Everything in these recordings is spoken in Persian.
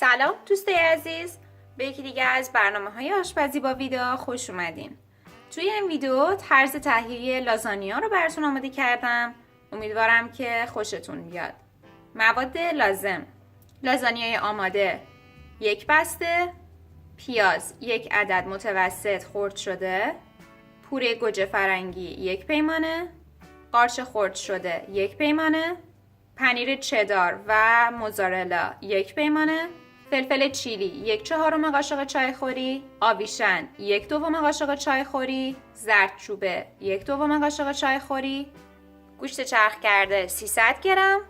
سلام دوستای عزیز، به یکی دیگه از برنامه‌های آشپزی با ویدیو خوش اومدین. توی این ویدیو طرز تهیه لازانیا رو براتون آماده کردم. امیدوارم که خوشتون بیاد. مواد لازم: لازانیای آماده 1 بسته، پیاز 1 عدد متوسط خرد شده، پوره گوجه فرنگی 1 پیمانه، قارچ خرد شده 1 پیمانه، پنیر چدار و موزارلا 1 پیمانه، فلفل چیلی 1/4 قاشق چایخوری، آویشن 1/2 قاشق چایخوری، زردچوبه 1/2 قاشق چایخوری، گوشت چرخ کرده 300 گرم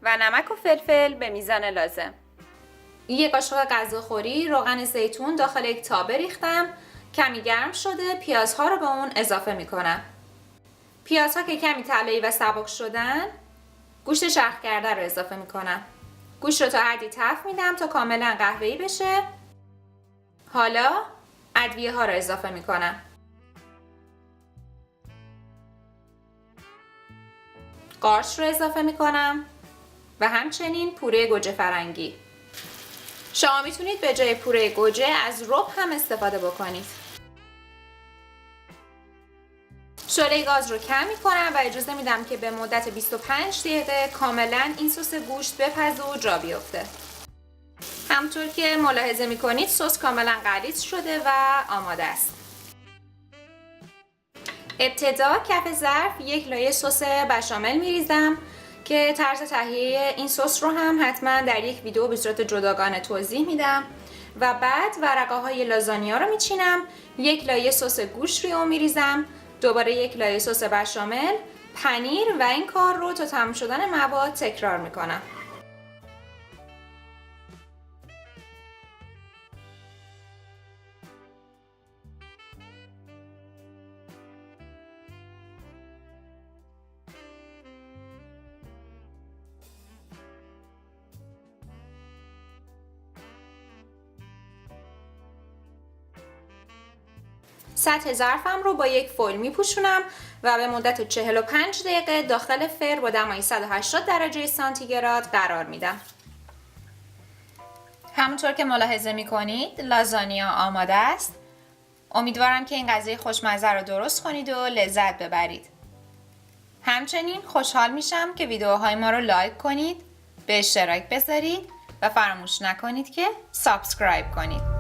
و نمک و فلفل به میزان لازم. 1 قاشق غذاخوری روغن زیتون داخل یک تابه ریختم. کمی گرم شده، پیازها رو به اون اضافه میکنم. پیازها که کمی طلایی و سبک شدن، گوشت چرخ کرده رو اضافه میکنم. گوشت رو تا حدی تفت میدم تا کاملا قهوه‌ای بشه. حالا ادویه ها رو اضافه میکنم. قارچ رو اضافه میکنم و همچنین پوره گوجه فرنگی. شما میتونید به جای پوره گوجه از رب هم استفاده بکنید. شعله گاز رو کم میکنم و اجازه میدم که به مدت 25 دقیقه کاملا این سس گوشت بپزه و جا بیفته. همونطور که ملاحظه میکنید سس کاملا غلیظ شده و آماده است. ابتدا کف ظرف 1 لایه سس بشامل میریزم که طرز تهیه این سس رو هم حتما در یک ویدیو به صورت جداگانه توضیح میدم. و بعد ورقه های لازانیا رو میچینم، 1 لایه سس گوشت روی اون میریزم، دوباره 1 لایه سس بشامل، پنیر و این کار رو تا تمام شدن مواد تکرار میکنم. سطح ظرفم رو با یک فویل میپوشونم و به مدت 45 دقیقه داخل فر با دمای 180 درجه سانتیگراد قرار میدم. همونطور که ملاحظه میکنید لازانیا آماده است. امیدوارم که این غذای خوشمزه رو درست کنید و لذت ببرید. همچنین خوشحال میشم که ویدیوهای ما رو لایک کنید، به اشتراک بذارید و فراموش نکنید که سابسکرایب کنید.